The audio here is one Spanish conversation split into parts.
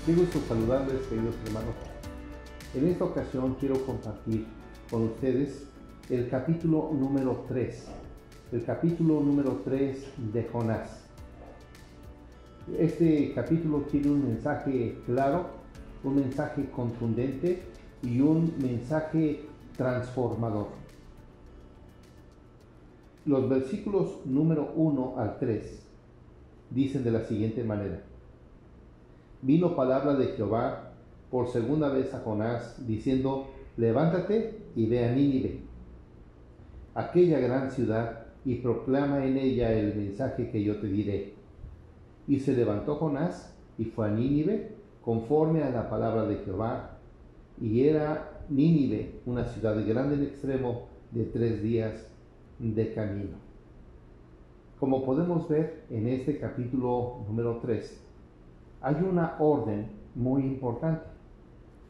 Qué gusto saludarles, queridos hermanos. En esta ocasión quiero compartir con ustedes el capítulo número 3, de Jonás. Este capítulo tiene un mensaje claro, un mensaje contundente y un mensaje transformador. Los versículos número 1 al 3 dicen de la siguiente manera: Vino palabra de Jehová por segunda vez a Jonás, diciendo: levántate y ve a Nínive, aquella gran ciudad, y proclama en ella el mensaje que yo te diré. Y se levantó Jonás y fue a Nínive, conforme a la palabra de Jehová, y era Nínive una ciudad grande en extremo, de 3 días de camino. Como podemos ver en este capítulo número 3, hay una orden muy importante.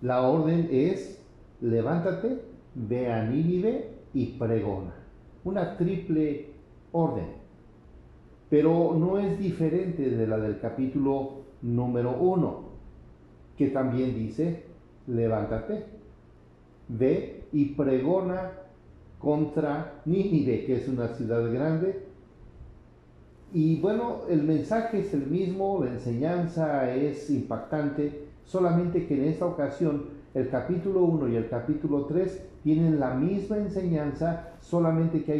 La orden es: levántate, ve a Nínive y pregona. Una triple orden, pero no es diferente de la del capítulo número 1, que también dice: levántate, ve y pregona contra Nínive, que es una ciudad grande. Y bueno, el mensaje es el mismo, la enseñanza es impactante, solamente que en esta ocasión el capítulo 1 y el capítulo 3 tienen la misma enseñanza, solamente que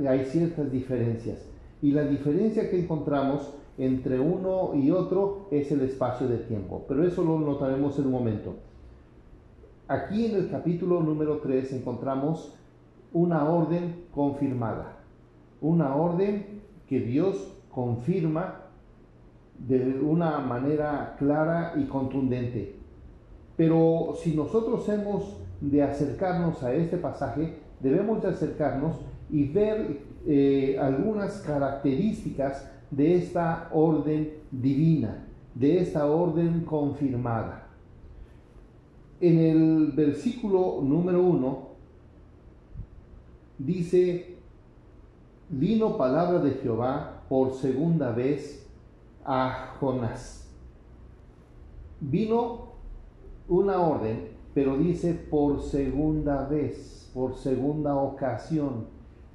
hay ciertas diferencias. Y la diferencia que encontramos entre uno y otro es el espacio de tiempo, pero eso lo notaremos en un momento. Aquí en el capítulo número 3 encontramos una orden confirmada, una orden que Dios confirma de una manera clara y contundente. Pero si nosotros hemos de acercarnos a este pasaje, debemos de acercarnos y ver algunas características de esta orden divina, de esta orden confirmada. En el versículo número 1 dice: vino palabra de Jehová por segunda vez a Jonás. Vino una orden, pero dice por segunda vez, por segunda ocasión.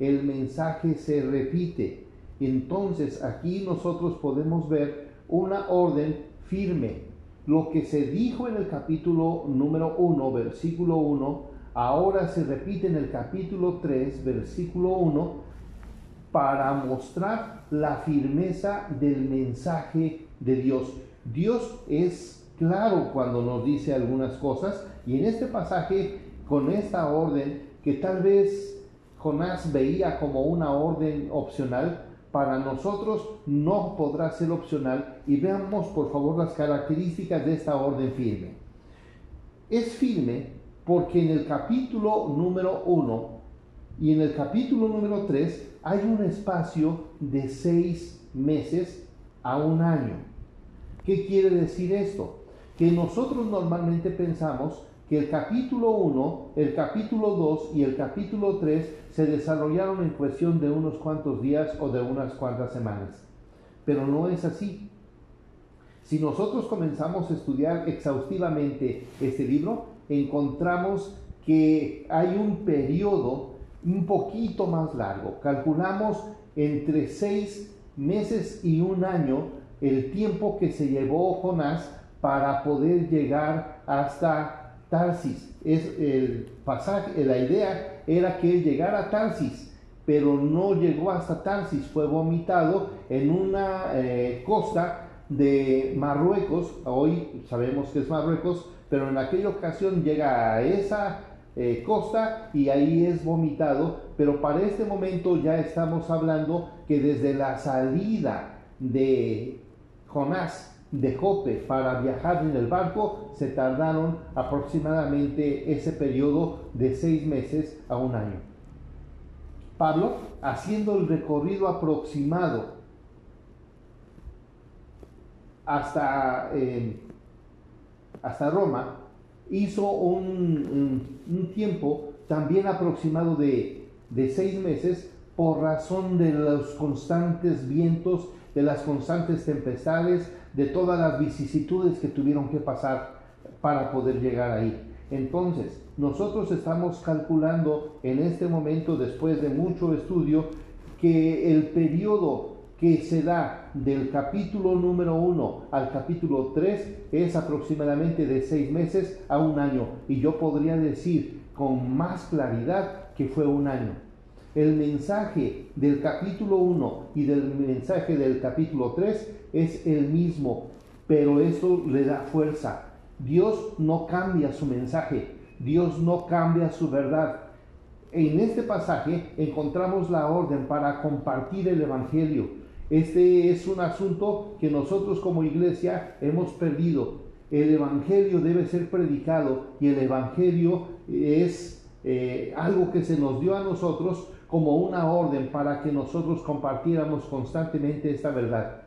El mensaje se repite. Entonces aquí nosotros podemos ver una orden firme. Lo que se dijo en el capítulo número 1, versículo 1, ahora se repite en el capítulo 3, versículo 1, para mostrar la firmeza del mensaje de Dios. Dios es claro cuando nos dice algunas cosas, y en este pasaje, con esta orden que tal vez Jonás veía como una orden opcional, para nosotros no podrá ser opcional. Y veamos por favor las características de esta orden firme. Es firme porque en el capítulo número 1 y en el capítulo número 3 hay un espacio de 6 meses a 1 año. ¿Qué quiere decir esto? Que nosotros normalmente pensamos que el capítulo 1, el capítulo 2 y el capítulo 3 se desarrollaron en cuestión de unos cuantos días o de unas cuantas semanas. Pero no es así. Si nosotros comenzamos a estudiar exhaustivamente este libro, encontramos que hay un periodo un poquito más largo. Calculamos entre 6 meses y 1 año el tiempo que se llevó Jonás para poder llegar hasta Tarsis. Es el pasaje, la idea era que él llegara a Tarsis, pero no llegó hasta Tarsis, fue vomitado en una costa de Marruecos. Hoy sabemos que es Marruecos, pero en aquella ocasión llega a esa costa y ahí es vomitado. Pero para este momento ya estamos hablando que desde la salida de Jonás de Jope para viajar en el barco se tardaron aproximadamente ese periodo de 6 meses a 1 año. Pablo, haciendo el recorrido aproximado hasta Roma, hizo un tiempo también aproximado de 6 meses por razón de los constantes vientos de las constantes tempestades, de todas las vicisitudes que tuvieron que pasar para poder llegar ahí. Entonces, nosotros estamos calculando en este momento, después de mucho estudio, que el periodo que se da del capítulo número 1 al capítulo 3 es aproximadamente de 6 meses a 1 año. Y yo podría decir con más claridad que fue 1 año. El mensaje del capítulo 1 y del mensaje del capítulo 3 es el mismo, pero eso le da fuerza. Dios no cambia su mensaje, Dios no cambia su verdad. En este pasaje encontramos la orden para compartir el Evangelio. Este es un asunto que nosotros como iglesia hemos perdido. El Evangelio debe ser predicado y el Evangelio es algo que se nos dio a nosotros como una orden para que nosotros compartiéramos constantemente esta verdad.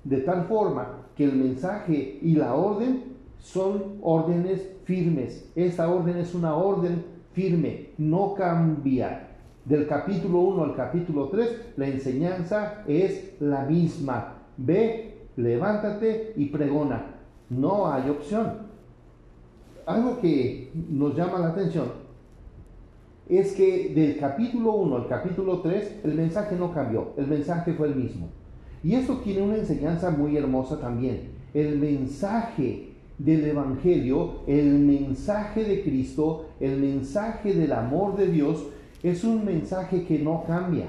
De tal forma que el mensaje y la orden son órdenes firmes. Esta orden es una orden firme, no cambia. Del capítulo 1 al capítulo 3, la enseñanza es la misma. Ve, levántate y pregona. No hay opción. Algo que nos llama la atención es que del capítulo 1 al capítulo 3, el mensaje no cambió, el mensaje fue el mismo. Y esto tiene una enseñanza muy hermosa también. El mensaje del Evangelio, el mensaje de Cristo, el mensaje del amor de Dios, es un mensaje que no cambia.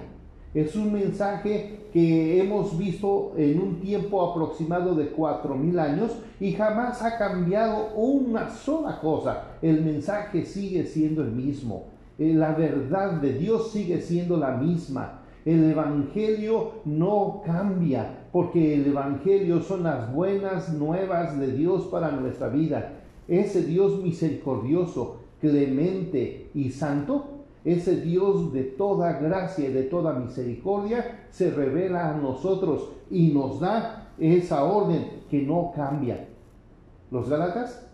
Es un mensaje que hemos visto en un tiempo aproximado de 4,000 años y jamás ha cambiado una sola cosa. El mensaje sigue siendo el mismo. La verdad de Dios sigue siendo la misma. El Evangelio no cambia, porque el Evangelio son las buenas nuevas de Dios para nuestra vida. Ese Dios misericordioso, clemente y santo, ese Dios de toda gracia y de toda misericordia, se revela a nosotros y nos da esa orden que no cambia. Los Gálatas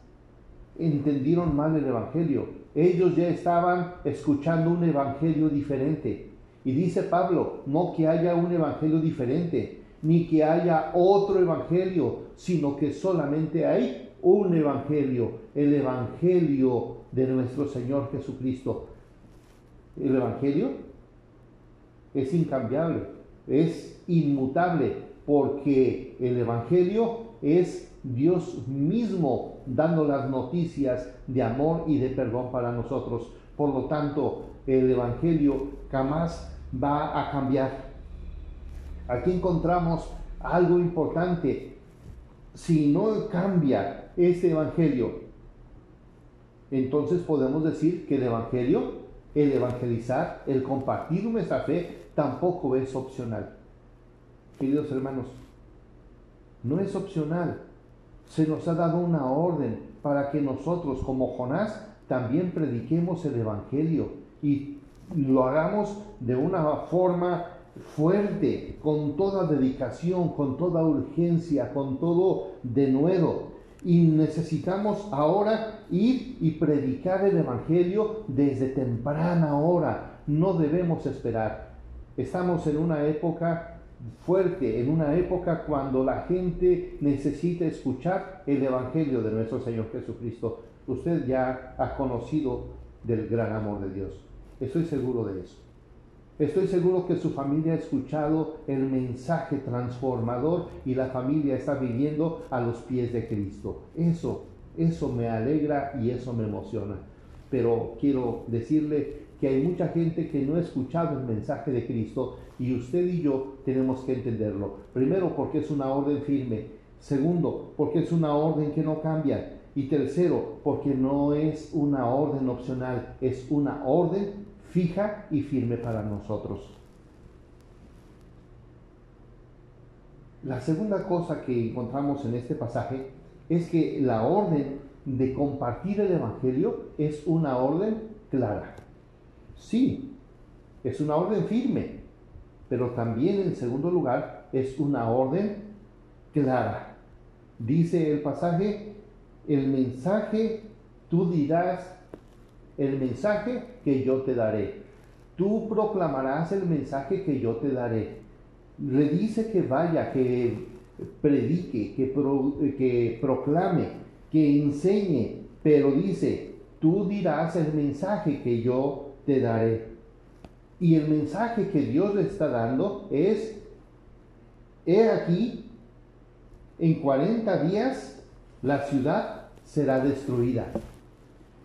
entendieron mal el Evangelio. Ellos ya estaban escuchando un Evangelio diferente. Y dice Pablo, no que haya un evangelio diferente, ni que haya otro evangelio, sino que solamente hay un evangelio, el evangelio de nuestro Señor Jesucristo. El evangelio es incambiable, es inmutable, porque el evangelio es Dios mismo dando las noticias de amor y de perdón para nosotros. Por lo tanto, el evangelio jamás va a cambiar. Aquí encontramos algo importante. Si no cambia este evangelio, entonces podemos decir que el evangelio, el evangelizar, el compartir nuestra fe, tampoco es opcional. Queridos hermanos, no es opcional. Se nos ha dado una orden para que nosotros, como Jonás, también prediquemos el evangelio y lo hagamos de una forma fuerte, con toda dedicación, con toda urgencia, con todo denuedo. Y necesitamos ahora ir y predicar el evangelio desde temprana hora. No debemos esperar. Estamos en una época fuerte, en una época cuando la gente necesita escuchar el evangelio de nuestro Señor Jesucristo. Usted ya ha conocido del gran amor de Dios. Estoy seguro de eso. Estoy seguro que su familia ha escuchado el mensaje transformador y la familia está viviendo a los pies de Cristo. Eso me alegra y eso me emociona. Pero quiero decirle que hay mucha gente que no ha escuchado el mensaje de Cristo y usted y yo tenemos que entenderlo. Primero, porque es una orden firme. Segundo, porque es una orden que no cambia. Y tercero, porque no es una orden opcional, es una orden fija y firme para nosotros. La segunda cosa que encontramos en este pasaje es que la orden de compartir el Evangelio es una orden clara. Sí, es una orden firme, pero también en segundo lugar es una orden clara. Dice el pasaje, el mensaje, tú dirás el mensaje que yo te daré. Tú proclamarás el mensaje que yo te daré. Le dice que vaya, que predique, que proclame, que enseñe, pero dice, tú dirás el mensaje que yo te daré. Y el mensaje que Dios le está dando es, he aquí, en 40 días la ciudad será destruida.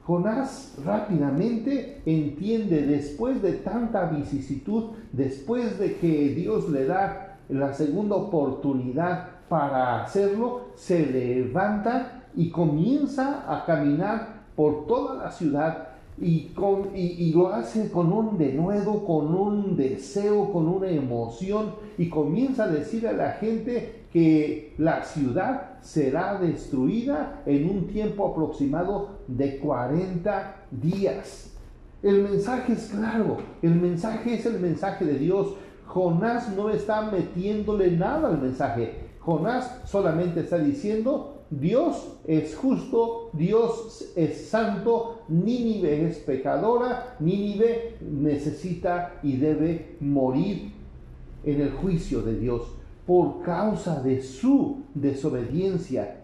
Jonás rápidamente entiende, después de tanta vicisitud, después de que Dios le da la segunda oportunidad para hacerlo, se levanta y comienza a caminar por toda la ciudad y lo hace con un denuedo, con un deseo, con una emoción, y comienza a decir a la gente que la ciudad será destruida en un tiempo aproximado de 40 días. El mensaje es claro, el mensaje es el mensaje de Dios. Jonás no está metiéndole nada al mensaje. Jonás solamente está diciendo, Dios es justo, Dios es santo, Nínive es pecadora, Nínive necesita y debe morir en el juicio de Dios por causa de su desobediencia.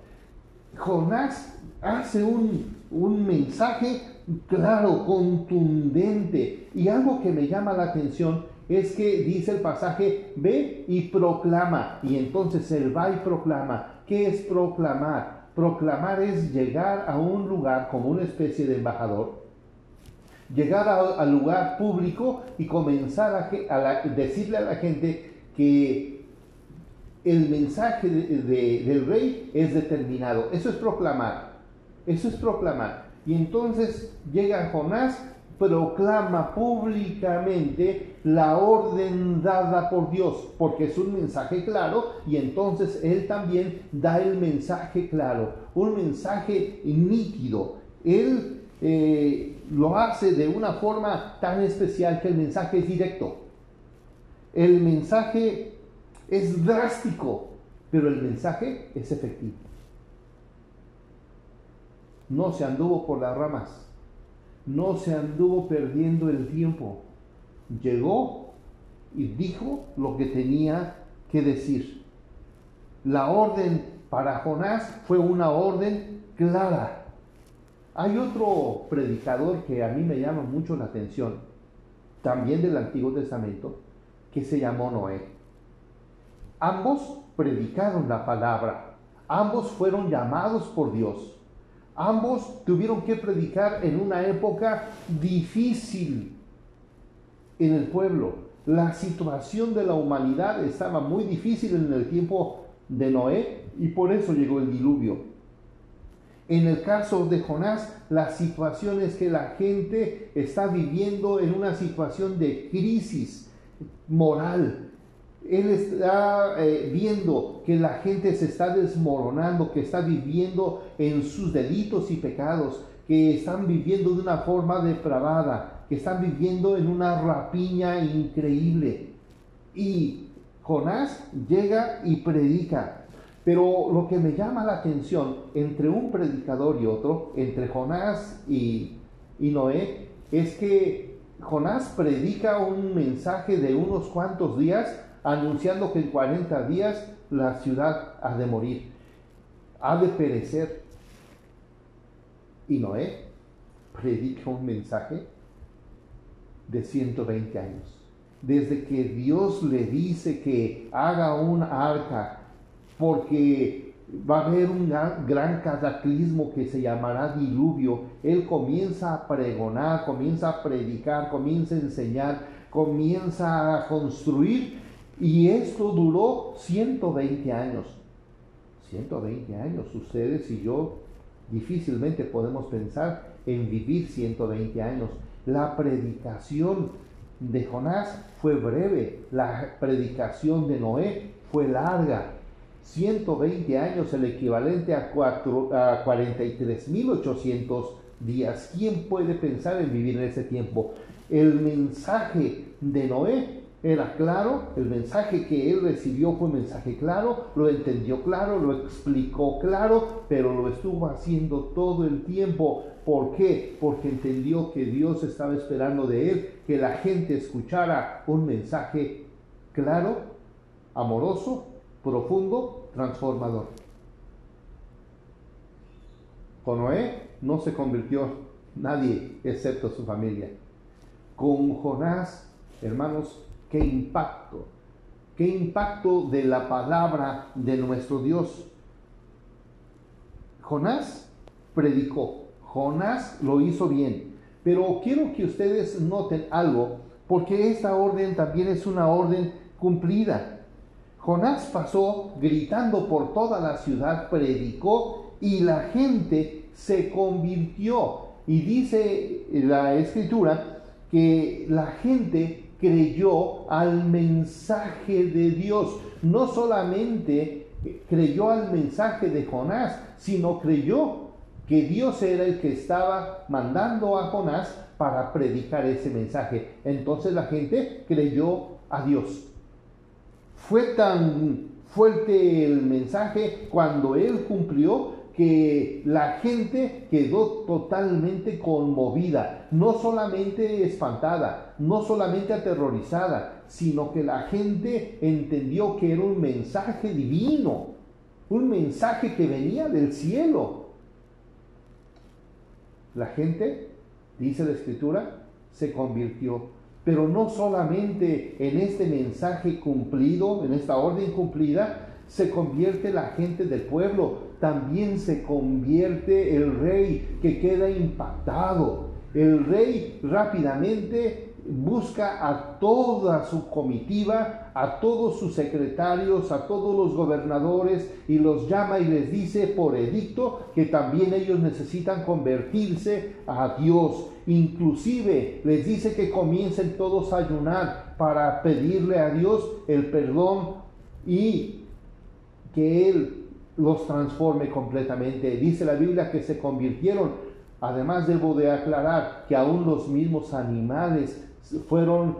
Jonás hace un mensaje claro, contundente, y algo que me llama la atención es que dice el pasaje, ve y proclama, y entonces él va y proclama. ¿Qué es proclamar? Proclamar es llegar a un lugar como una especie de embajador, llegar al lugar público y comenzar a decirle a la gente que el mensaje del rey es determinado. Eso es proclamar. Eso es proclamar. Y entonces llega Jonás, proclama públicamente la orden dada por Dios, porque es un mensaje claro, y entonces él también da el mensaje claro, un mensaje nítido. Él lo hace de una forma tan especial que el mensaje es directo. El mensaje es drástico, pero el mensaje es efectivo. No se anduvo por las ramas, no se anduvo perdiendo el tiempo. Llegó y dijo lo que tenía que decir. La orden para Jonás fue una orden clara. Hay otro predicador que a mí me llama mucho la atención, también del Antiguo Testamento, que se llamó Noé. Ambos predicaron la palabra, ambos fueron llamados por Dios. Ambos tuvieron que predicar en una época difícil en el pueblo. La situación de la humanidad estaba muy difícil en el tiempo de Noé y por eso llegó el diluvio. En el caso de Jonás, la situación es que la gente está viviendo en una situación de crisis moral. Él está viendo que la gente se está desmoronando, que está viviendo en sus delitos y pecados, que están viviendo de una forma depravada, que están viviendo en una rapiña increíble. Y Jonás llega y predica. Pero lo que me llama la atención entre un predicador y otro, entre Jonás y Noé, es que Jonás predica un mensaje de unos cuantos días, anunciando que en 40 días la ciudad ha de morir, ha de perecer. Y Noé predica un mensaje de 120 años. Desde que Dios le dice que haga un arca, porque va a haber un gran cataclismo que se llamará diluvio, él comienza a pregonar, comienza a predicar, comienza a enseñar, comienza a construir. Y esto duró 120 años. 120 años. Ustedes y yo difícilmente podemos pensar en vivir 120 años. La predicación de Jonás fue breve. La predicación de Noé fue larga. 120 años, el equivalente a 43.800 días. ¿Quién puede pensar en vivir en ese tiempo? El mensaje de Noé era claro, el mensaje que él recibió fue un mensaje claro, lo entendió claro, lo explicó claro, pero lo estuvo haciendo todo el tiempo. ¿Por qué? Porque entendió que Dios estaba esperando de él que la gente escuchara un mensaje claro amoroso, profundo, transformador. Con Noé no se convirtió nadie excepto su familia. Con Jonás, hermanos, qué impacto de la palabra de nuestro Dios. Jonás predicó, Jonás lo hizo bien, pero quiero que ustedes noten algo, porque esta orden también es una orden cumplida. Jonás pasó gritando por toda la ciudad, predicó y la gente se convirtió. Y dice la Escritura que la gente creyó al mensaje de Dios. No solamente creyó al mensaje de Jonás, sino creyó que Dios era el que estaba mandando a Jonás para predicar ese mensaje. Entonces la gente creyó a Dios. Fue tan fuerte el mensaje cuando él cumplió que la gente quedó totalmente conmovida, no solamente espantada, no solamente aterrorizada, sino que la gente entendió que era un mensaje divino, un mensaje que venía del cielo. La gente, dice la Escritura, se convirtió, pero no solamente en este mensaje cumplido, en esta orden cumplida, se convierte la gente del pueblo, también se convierte el rey, que queda impactado. El rey rápidamente busca a toda su comitiva, a todos sus secretarios, a todos los gobernadores, y los llama y les dice por edicto que también ellos necesitan convertirse a Dios. Inclusive les dice que comiencen todos a ayunar para pedirle a Dios el perdón y que Él los transforme completamente. Dice la Biblia que se convirtieron. Además, debo de aclarar que aún los mismos animales fueron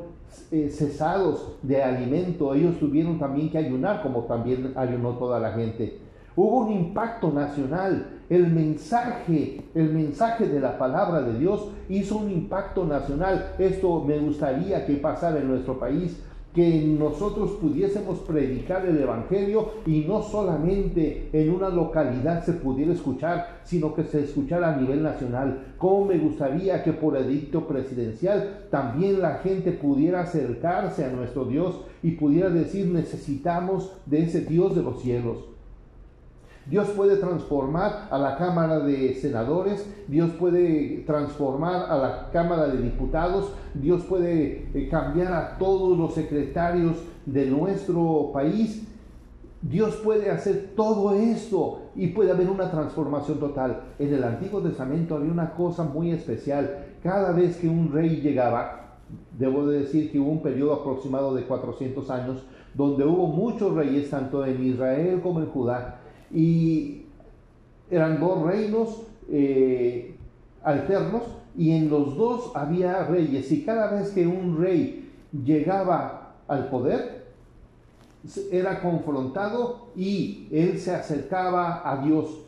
cesados de alimento. Ellos tuvieron también que ayunar, como también ayunó toda la gente. Hubo un impacto nacional. El mensaje de la palabra de Dios hizo un impacto nacional. Esto me gustaría que pasara en nuestro país, que nosotros pudiésemos predicar el Evangelio y no solamente en una localidad se pudiera escuchar, sino que se escuchara a nivel nacional. Como me gustaría que por edicto presidencial también la gente pudiera acercarse a nuestro Dios y pudiera decir: necesitamos de ese Dios de los cielos. Dios puede transformar a la Cámara de Senadores, Dios puede transformar a la Cámara de Diputados, Dios puede cambiar a todos los secretarios de nuestro país. Dios puede hacer todo esto y puede haber una transformación total. En el Antiguo Testamento había una cosa muy especial. Cada vez que un rey llegaba, debo de decir que hubo un periodo aproximado de 400 años, donde hubo muchos reyes, tanto en Israel como en Judá, y eran dos reinos alternos, y en los dos había reyes, y cada vez que un rey llegaba al poder era confrontado y él se acercaba a Dios,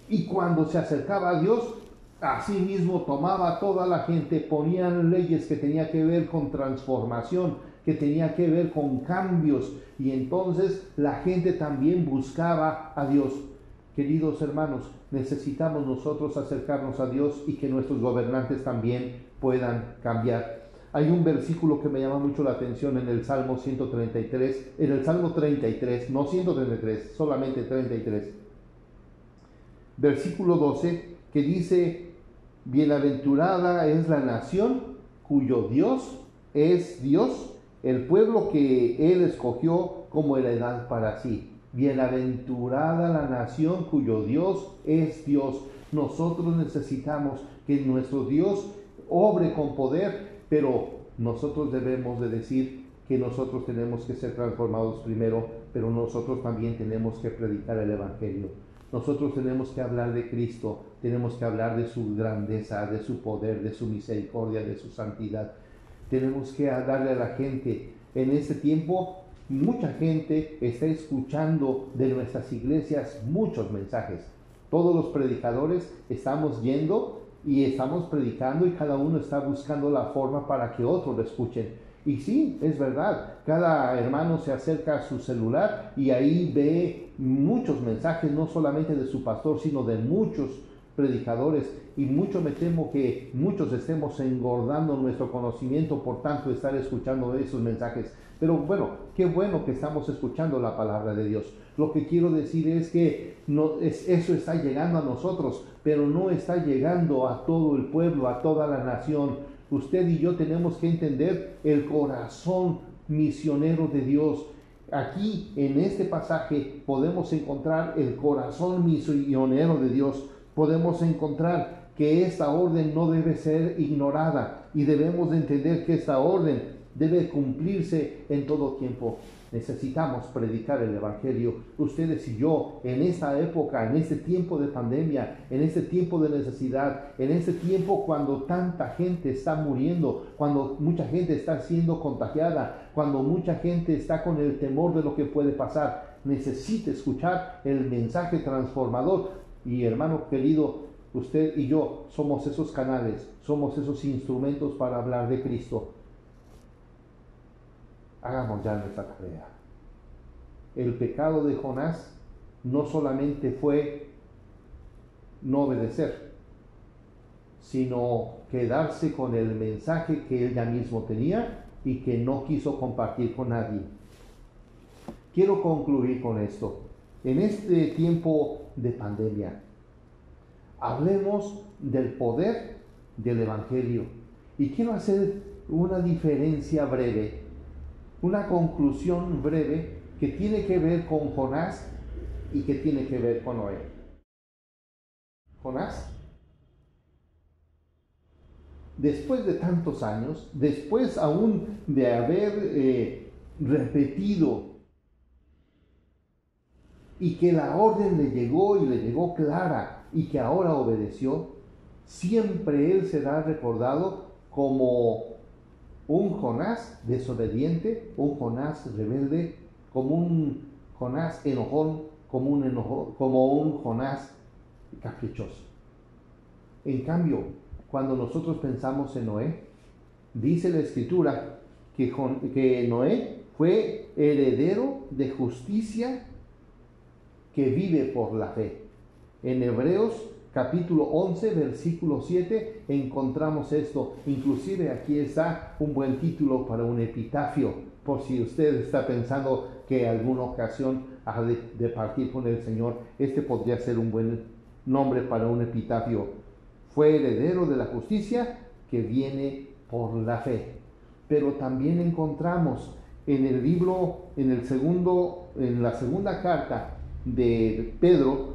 y cuando se acercaba a Dios, así mismo tomaba a toda la gente, ponían leyes que tenía que ver con transformación, que tenía que ver con cambios, y entonces la gente también buscaba a Dios. Queridos hermanos, necesitamos nosotros acercarnos a Dios y que nuestros gobernantes también puedan cambiar. Hay un versículo que me llama mucho la atención en el Salmo 133, en el Salmo 33, no 133, solamente 33. Versículo 12, que dice: bienaventurada es la nación cuyo Dios es Dios, el pueblo que Él escogió como heredad para sí. Bienaventurada la nación cuyo Dios es Dios. Nosotros necesitamos que nuestro Dios obre con poder, pero nosotros debemos de decir que nosotros tenemos que ser transformados primero, pero nosotros también tenemos que predicar el Evangelio. Nosotros tenemos que hablar de Cristo, tenemos que hablar de su grandeza, de su poder, de su misericordia, de su santidad. Tenemos que darle a la gente. En este tiempo, mucha gente está escuchando de nuestras iglesias muchos mensajes. Todos los predicadores estamos yendo y estamos predicando, y cada uno está buscando la forma para que otros lo escuchen. Y sí, es verdad, cada hermano se acerca a su celular y ahí ve muchos mensajes, no solamente de su pastor, sino de muchos predicadores, y mucho me temo que muchos estemos engordando nuestro conocimiento por tanto estar escuchando esos mensajes. Pero bueno, qué bueno que estamos escuchando la palabra de Dios. Lo que quiero decir es que eso está llegando a nosotros, pero no está llegando a todo el pueblo, a toda la nación. Usted y yo tenemos que entender el corazón misionero de Dios. Aquí en este pasaje podemos encontrar el corazón misionero de Dios. Podemos encontrar que esta orden no debe ser ignorada y debemos de entender que esta orden debe cumplirse en todo tiempo. Necesitamos predicar el Evangelio. Ustedes y yo, en esta época, en este tiempo de pandemia, en este tiempo de necesidad, en este tiempo cuando tanta gente está muriendo, cuando mucha gente está siendo contagiada, cuando mucha gente está con el temor de lo que puede pasar, necesita escuchar el mensaje transformador. Y hermano querido, usted y yo somos esos canales, somos esos instrumentos para hablar de Cristo. Hagamos ya nuestra tarea. El pecado de Jonás no solamente fue no obedecer, sino quedarse con el mensaje que él ya mismo tenía y que no quiso compartir con nadie. Quiero concluir con esto. En este tiempo de pandemia, hablemos del poder del Evangelio. Y quiero hacer una diferencia breve, una conclusión breve que tiene que ver con Jonás y que tiene que ver con Noé. Jonás, después de tantos años, después aún de haber repetido y que la orden le llegó y le llegó clara y que ahora obedeció, siempre él será recordado como un Jonás desobediente, un Jonás rebelde, como un Jonás enojón, como un Jonás caprichoso. En cambio, cuando nosotros pensamos en Noé, dice la Escritura que Noé fue heredero de justicia que vive por la fe. En Hebreos capítulo 11, versículo 7, encontramos esto. Inclusive aquí está un buen título para un epitafio, por si usted está pensando que alguna ocasión ha de partir con el Señor, este podría ser un buen nombre para un epitafio. Fue heredero de la justicia que viene por la fe. Pero también encontramos en el libro, en la segunda carta de Pedro,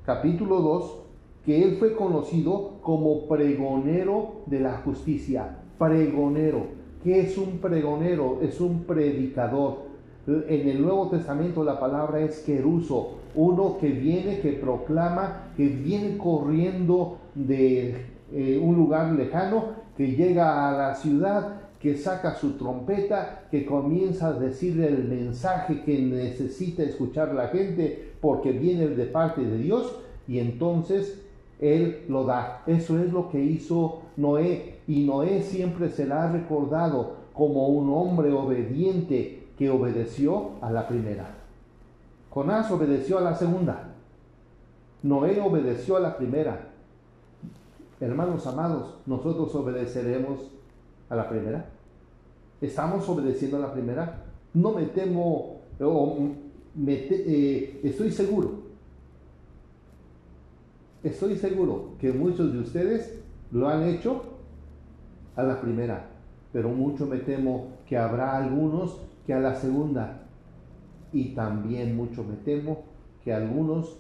capítulo 2, que él fue conocido como pregonero de la justicia. Pregonero. ¿Qué es un pregonero? Es un predicador. En el Nuevo Testamento la palabra es queruso, uno que viene, que proclama, que viene corriendo de un lugar lejano, que llega a la ciudad, que saca su trompeta, que comienza a decirle el mensaje que necesita escuchar la gente porque viene de parte de Dios, y entonces él lo da. Eso es lo que hizo Noé, y Noé siempre será recordado como un hombre obediente que obedeció a la primera. Jonás obedeció a la segunda. Noé obedeció a la primera. Hermanos amados, ¿nosotros obedeceremos a la primera? ¿Estamos obedeciendo a la primera? No me temo, estoy seguro que muchos de ustedes lo han hecho a la primera, pero mucho me temo que habrá algunos que a la segunda, y también mucho me temo que algunos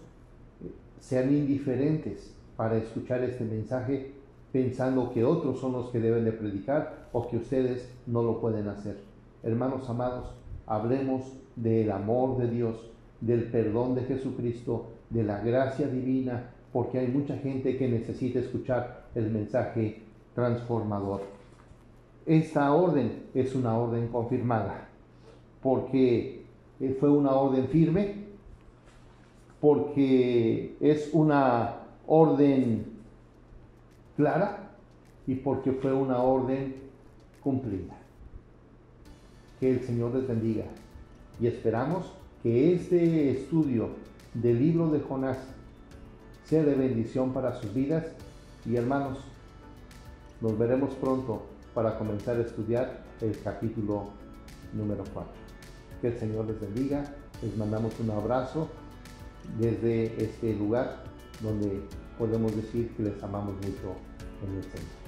sean indiferentes para escuchar este mensaje, pensando que otros son los que deben de predicar o que ustedes no lo pueden hacer. Hermanos amados, hablemos del amor de Dios, del perdón de Jesucristo, de la gracia divina, porque hay mucha gente que necesita escuchar el mensaje transformador. Esta orden es una orden confirmada, porque fue una orden firme, porque es una orden clara y porque fue una orden cumplida. Que el Señor les bendiga y esperamos que este estudio del libro de Jonás sea de bendición para sus vidas. Y hermanos, nos veremos pronto para comenzar a estudiar el capítulo número 4. Que el Señor les bendiga. Les mandamos un abrazo desde este lugar donde podemos decir que les amamos mucho en el Señor.